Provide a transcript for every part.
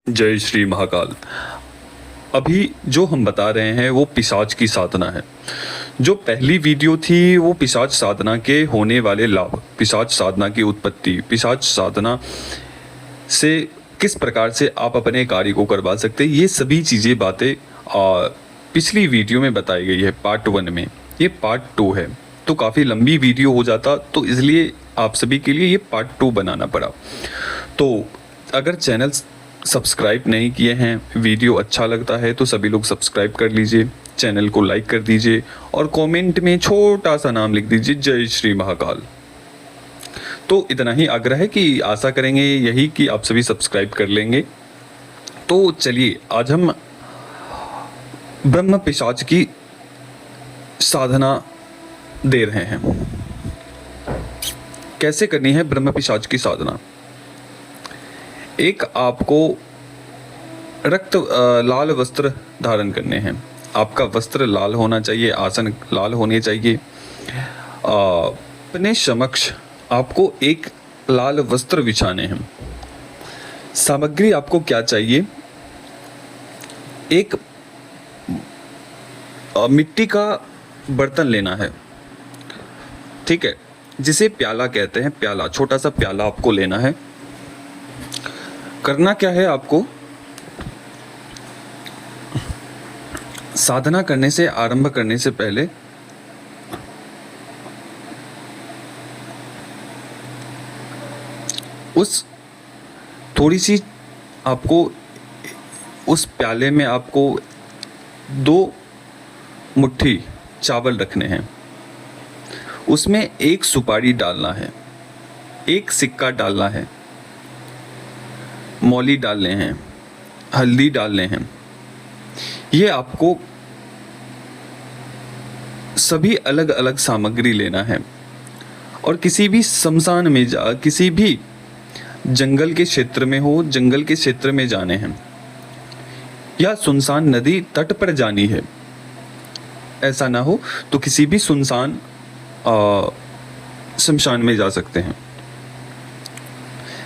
जय श्री महाकाल। अभी जो हम बता रहे हैं वो पिशाच की साधना है। जो पहली वीडियो थी वो पिशाच साधना के होने वाले लाभ, पिशाच साधना की उत्पत्ति, पिशाच साधना से किस प्रकार से आप अपने कार्य को करवा सकते हैं, ये सभी चीज़ें बातें पिछली वीडियो में बताई गई है पार्ट 1 में। ये पार्ट 2 है तो काफ़ी लंबी वीडियो हो जाता, तो इसलिए आप सभी के लिए ये पार्ट 2 बनाना पड़ा। तो अगर चैनल सब्सक्राइब नहीं किए हैं, वीडियो अच्छा लगता है तो सभी लोग सब्सक्राइब कर लीजिए, चैनल को लाइक कर दीजिए और कमेंट में छोटा सा नाम लिख दीजिए जय श्री महाकाल। तो इतना ही आग्रह है कि आशा करेंगे यही कि आप सभी सब्सक्राइब कर लेंगे। तो चलिए आज हम ब्रह्म पिशाच की साधना दे रहे हैं। कैसे करनी है ब्रह्म पिशाच की साधना? एक आपको लाल वस्त्र धारण करने हैं। आपका वस्त्र लाल होना चाहिए, आसन लाल होने चाहिए। अपने समक्ष आपको एक लाल वस्त्र बिछाने हैं। सामग्री आपको क्या चाहिए? एक मिट्टी का बर्तन लेना है, ठीक है, जिसे प्याला कहते हैं। प्याला, छोटा सा प्याला आपको लेना है। करना क्या है आपको? साधना करने से, आरंभ करने से पहले उस थोड़ी सी आपको उस प्याले में आपको 2 मुट्ठी चावल रखने हैं। उसमें एक सुपारी डालना है, एक सिक्का डालना है, मौली डालने हैं, हल्दी डालने हैं। ये आपको सभी अलग अलग सामग्री लेना है और किसी भी शमशान में किसी भी जंगल के क्षेत्र में हो, जंगल के क्षेत्र में जाने हैं या सुनसान नदी तट पर जानी है। ऐसा ना हो तो किसी भी सुनसान शमशान में जा सकते हैं।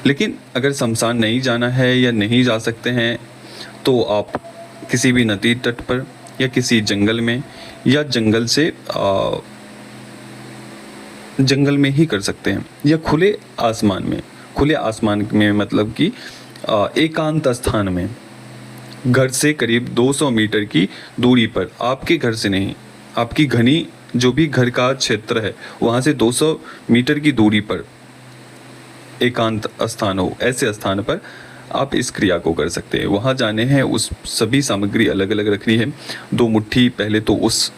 लेकिन अगर शमशान नहीं जाना है या नहीं जा सकते हैं तो आप किसी भी नदी तट पर या किसी जंगल में या जंगल में ही कर सकते हैं या खुले आसमान में। खुले आसमान में मतलब कि एकांत स्थान में, घर से करीब 200 मीटर की दूरी पर, आपके घर से नहीं, आपकी घनी जो भी घर का क्षेत्र है वहाँ से 200 मीटर की दूरी पर एकांत स्थान हो, ऐसे स्थान पर आप इस क्रिया को कर सकते हैं। वहाँ जाने हैं, उस सभी सामग्री अलग अलग रखनी है। 2 मुट्ठी पहले तो उस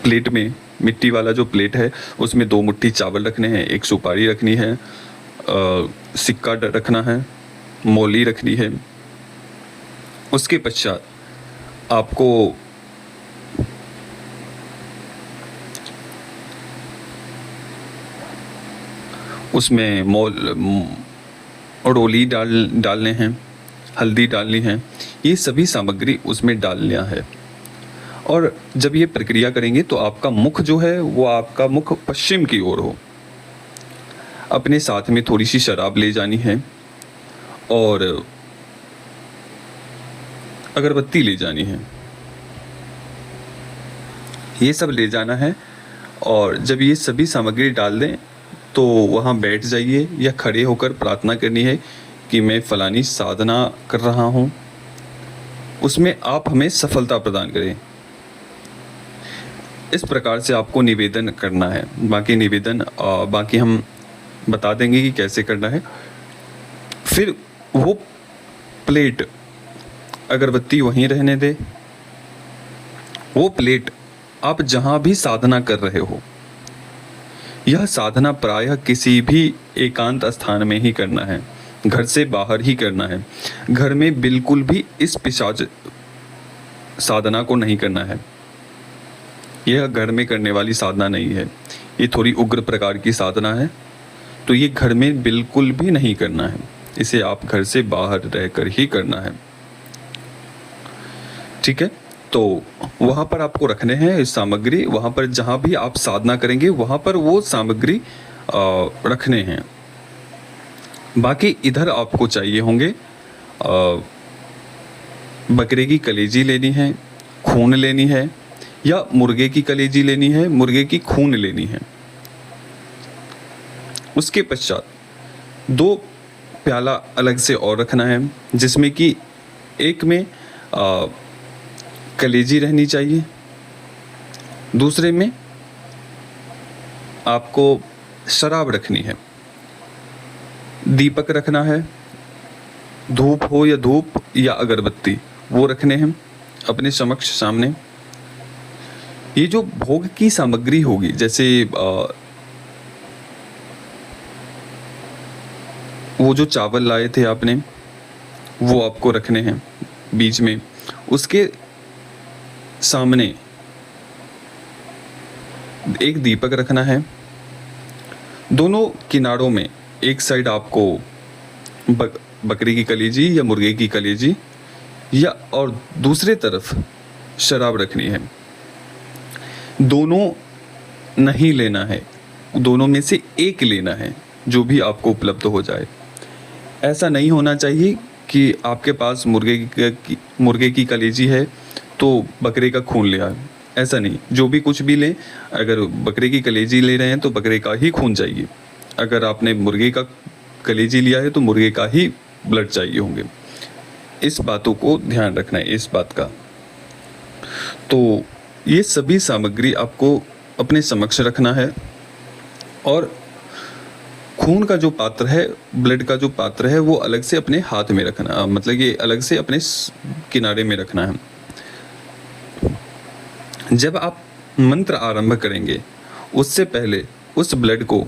प्लेट में, मिट्टी वाला जो प्लेट है उसमें 2 मुट्ठी चावल रखने हैं, एक सुपारी रखनी है, सिक्का रखना है, मौली रखनी है। उसके पश्चात आपको उसमें रोली डालने हैं, हल्दी डालनी है। ये सभी सामग्री उसमें डालना है। और जब ये प्रक्रिया करेंगे तो आपका मुख जो है वो आपका मुख पश्चिम की ओर हो। अपने साथ में थोड़ी सी शराब ले जानी है और अगरबत्ती ले जानी है। ये सब ले जाना है और जब ये सभी सामग्री डाल दें तो वहाँ बैठ जाइए या खड़े होकर प्रार्थना करनी है कि मैं फलानी साधना कर रहा हूँ, उसमें आप हमें सफलता प्रदान करें। इस प्रकार से आपको निवेदन करना है। बाकी हम बता देंगे कि कैसे करना है। फिर वो प्लेट, अगरबत्ती वहीं रहने दे। वो प्लेट आप जहाँ भी साधना कर रहे हो, यह साधना प्रायः किसी भी एकांत स्थान में ही करना है, घर से बाहर ही करना है। घर में बिल्कुल भी इस पिशाच साधना को नहीं करना है। यह घर में करने वाली साधना नहीं है, ये थोड़ी उग्र प्रकार की साधना है, तो ये घर में बिल्कुल भी नहीं करना है। इसे आप घर से बाहर रहकर ही करना है, ठीक है। तो वहाँ पर आपको रखने हैं इस सामग्री। वहाँ पर जहाँ भी आप साधना करेंगे वहाँ पर वो सामग्री रखने हैं। बाकी इधर आपको चाहिए होंगे बकरे की कलेजी लेनी है, खून लेनी है, या मुर्गे की कलेजी लेनी है, मुर्गे की खून लेनी है। उसके पश्चात 2 प्याला अलग से और रखना है, जिसमें कि एक में कलेजी रहनी चाहिए, दूसरे में आपको शराब रखनी है, दीपक रखना है, धूप हो या धूप या अगरबत्ती वो रखने हैं अपने समक्ष सामने। ये जो भोग की सामग्री होगी, जैसे वो जो चावल लाए थे आपने वो आपको रखने हैं बीच में, उसके सामने एक दीपक रखना है, दोनों किनारों में एक साइड आपको बकरी की कलेजी या मुर्गे की कलेजी या और दूसरे तरफ शराब रखनी है। दोनों नहीं लेना है, दोनों में से एक लेना है, जो भी आपको उपलब्ध हो जाए। ऐसा नहीं होना चाहिए कि आपके पास मुर्गे की कलेजी है तो बकरे का खून ले आए, ऐसा नहीं। जो भी कुछ भी लें, अगर बकरे की कलेजी ले रहे हैं तो बकरे का ही खून चाहिए, अगर आपने मुर्गे का कलेजी लिया है तो मुर्गे का ही ब्लड चाहिए होंगे। इस बातों को ध्यान रखना है, इस बात का। तो ये सभी सामग्री आपको अपने समक्ष रखना है, और खून का जो पात्र है, ब्लड का जो पात्र है, वो अलग से अपने हाथ में रखना, मतलब ये अलग से अपने किनारे में रखना है। जब आप मंत्र आरंभ करेंगे उससे पहले उस ब्लड को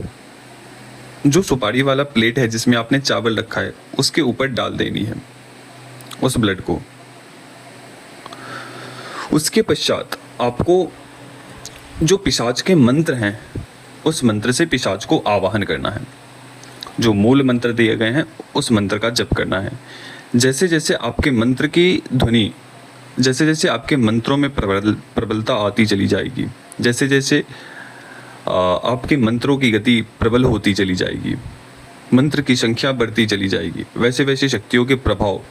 जो सुपारी वाला प्लेट है जिसमें आपने चावल रखा है उसके ऊपर डाल देनी है उस ब्लड को। उसके पश्चात आपको जो पिशाच के मंत्र हैं उस मंत्र से पिशाच को आवाहन करना है। जो मूल मंत्र दिए गए हैं उस मंत्र का जप करना है। जैसे जैसे आपके मंत्र की ध्वनि, जैसे जैसे आपके मंत्रों में प्रबलता आती चली जाएगी, जैसे जैसे आपके मंत्रों की गति प्रबल होती चली जाएगी, मंत्र की संख्या बढ़ती चली जाएगी, वैसे वैसे शक्तियों के प्रभाव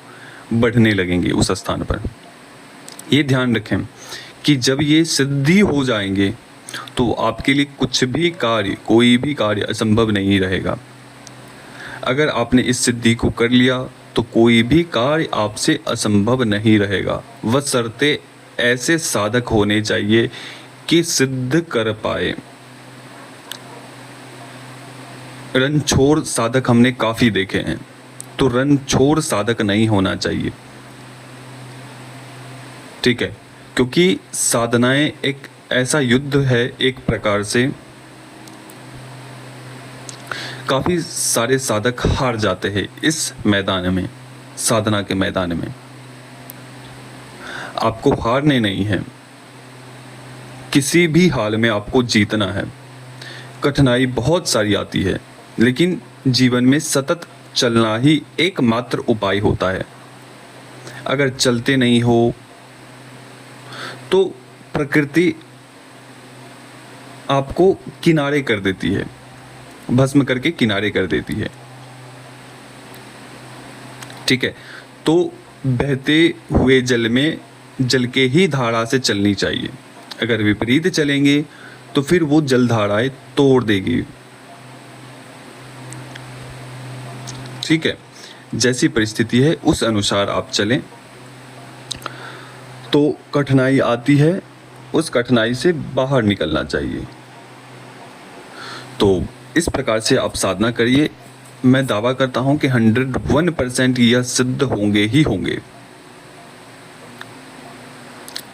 बढ़ने लगेंगे उस स्थान पर। ये ध्यान रखें कि जब ये सिद्धि हो जाएंगे तो आपके लिए कुछ भी कार्य, कोई भी कार्य असंभव नहीं रहेगा। अगर आपने इस सिद्धि को कर लिया तो कोई भी कार्य आपसे असंभव नहीं रहेगा। बशर्ते ऐसे साधक होने चाहिए कि सिद्ध कर पाए। रणछोड़ साधक हमने काफी देखे हैं, तो रणछोड़ साधक नहीं होना चाहिए, ठीक है? क्योंकि साधनाएं एक ऐसा युद्ध है, एक प्रकार से काफी सारे साधक हार जाते हैं इस मैदान में, साधना के मैदान में। आपको हारने नहीं है, किसी भी हाल में आपको जीतना है। कठिनाई बहुत सारी आती है, लेकिन जीवन में सतत चलना ही एकमात्र उपाय होता है। अगर चलते नहीं हो तो प्रकृति आपको किनारे कर देती है, भस्म करके किनारे कर देती है, ठीक है? तो बहते हुए जल में जल के ही धारा से चलनी चाहिए। अगर विपरीत चलेंगे तो फिर वो जल धाराएं तोड़ देगी, ठीक है? जैसी परिस्थिति है उस अनुसार आप चलें। तो कठिनाई आती है, उस कठिनाई से बाहर निकलना चाहिए। तो इस प्रकार से आप साधना करिए। मैं दावा करता हूं कि 101% यह सिद्ध होंगे ही होंगे।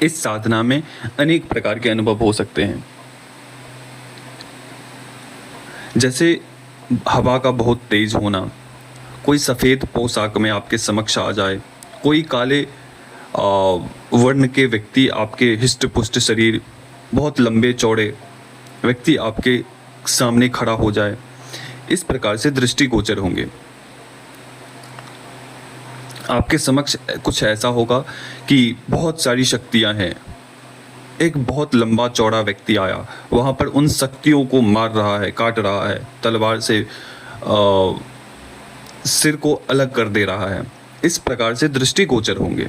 इस साधना में अनेक प्रकार के अनुभव हो सकते हैं, जैसे हवा का बहुत तेज होना, कोई सफ़ेद पोशाक में आपके समक्ष आ जाए, कोई काले वर्ण के व्यक्ति, आपके हिष्ट पुष्ट शरीर, बहुत लंबे चौड़े व्यक्ति आपके सामने खड़ा हो जाए। इस प्रकार से दृष्टिगोचर होंगे। आपके समक्ष कुछ ऐसा होगा कि बहुत सारी शक्तियां हैं, एक बहुत लंबा चौड़ा व्यक्ति आया, वहां पर उन शक्तियों को मार रहा है, काट रहा है, तलवार से सिर को अलग कर दे रहा है, इस प्रकार से दृष्टिगोचर होंगे।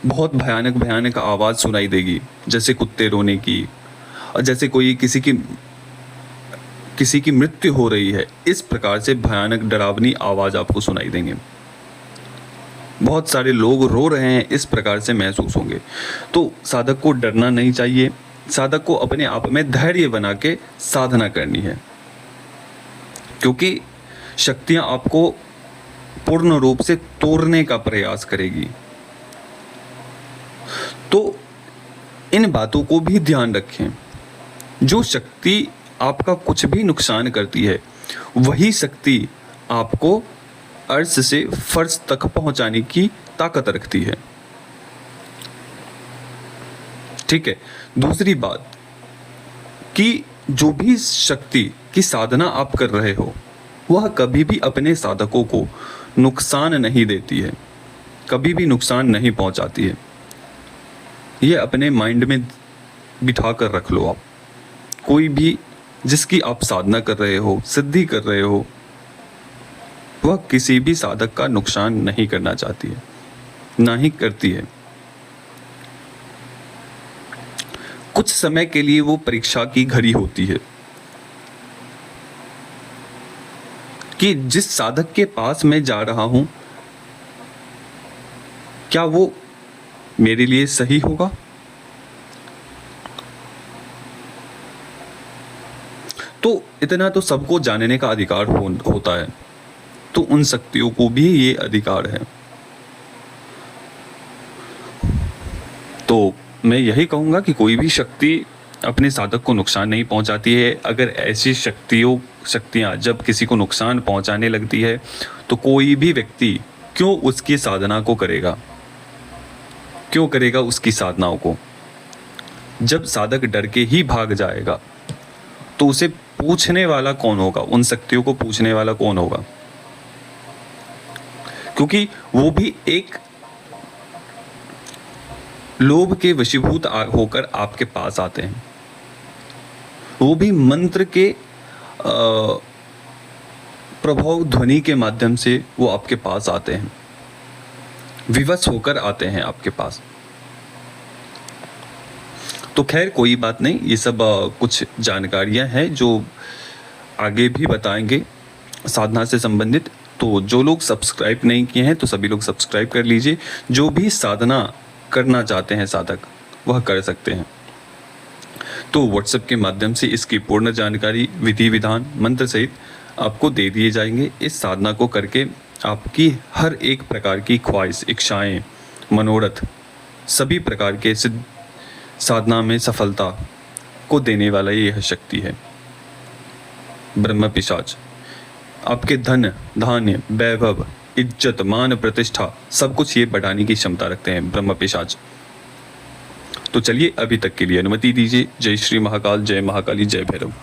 बहुत भयानक भयानक आवाज़ सुनाई देगी, जैसे कुत्ते रोने की, और जैसे कोई किसी की मृत्यु हो रही है, इस प्रकार से भयानक डरावनी आवाज़ आपको सुनाई देंगे। बहुत सारे लोग रो रहे हैं, इस प्रकार से महसूस होंगे। तो साधक को डरना नहीं चाहिए, साधक को अपने आप में धैर्य बना के साधना करनी है, क्योंकि शक्तियाँ आपको पूर्ण रूप से तोड़ने का प्रयास करेगी। तो इन बातों को भी ध्यान रखें। जो शक्ति आपका कुछ भी नुकसान करती है, वही शक्ति आपको अर्श से फर्श तक पहुंचाने की ताकत रखती है। ठीक है। दूसरी बात कि जो भी शक्ति की साधना आप कर रहे हो, वह कभी भी अपने साधकों को नुकसान नहीं देती है, कभी भी नुकसान नहीं पहुंचाती है। ये अपने माइंड में बिठा कर रख लो आप। कोई भी जिसकी आप साधना कर रहे हो, सिद्धि कर रहे हो, वह किसी भी साधक का नुकसान नहीं करना चाहती है, ना ही करती है। कुछ समय के लिए वो परीक्षा की घड़ी होती है कि जिस साधक के पास मैं जा रहा हूं, क्या वो मेरे लिए सही होगा। तो इतना तो सबको जानने का अधिकार होता है, तो उन शक्तियों को भी ये अधिकार है। तो मैं यही कहूँगा कि कोई भी शक्ति अपने साधक को नुकसान नहीं पहुंचाती है। अगर ऐसी शक्तियाँ जब किसी को नुकसान पहुंचाने लगती है, तो कोई भी व्यक्ति क्यों उसकी साधना को करेगा, क्यों करेगा उसकी साधनाओं को। जब साधक डर के ही भाग जाएगा, तो उसे पूछने वाला कौन होगा, उन शक्तियों को पूछने वाला कौन होगा, क्योंकि वो भी एक लोभ के वशीभूत होकर आपके पास आते हैं। वो भी मंत्र के प्रभाव ध्वनि के माध्यम से वो आपके पास आते हैं, विवश होकर आते हैं आपके पास। तो खैर कोई बात नहीं, ये सब कुछ जानकारियां हैं जो आगे भी बताएंगे साधना से संबंधित। तो जो लोग सब्सक्राइब नहीं किए हैं, तो सभी लोग सब्सक्राइब कर लीजिए। जो भी साधना करना चाहते हैं साधक, वह कर सकते हैं। तो व्हाट्सएप के माध्यम से इसकी पूर्ण जानकारी, विधि विधान, मंत्र सहित आपको दे दिए जाएंगे। इस साधना को करके आपकी हर एक प्रकार की ख्वाहिश, इच्छाएं, मनोरथ, सभी प्रकार के सिद्ध साधना में सफलता को देने वाला यह शक्ति है ब्रह्म पिशाच। आपके धन, धान्य, वैभव, इज्जत, मान, प्रतिष्ठा, सब कुछ ये बढ़ाने की क्षमता रखते हैं ब्रह्म पिशाच। तो चलिए अभी तक के लिए अनुमति दीजिए। जय श्री महाकाल, जय महाकाली, जय भैरव।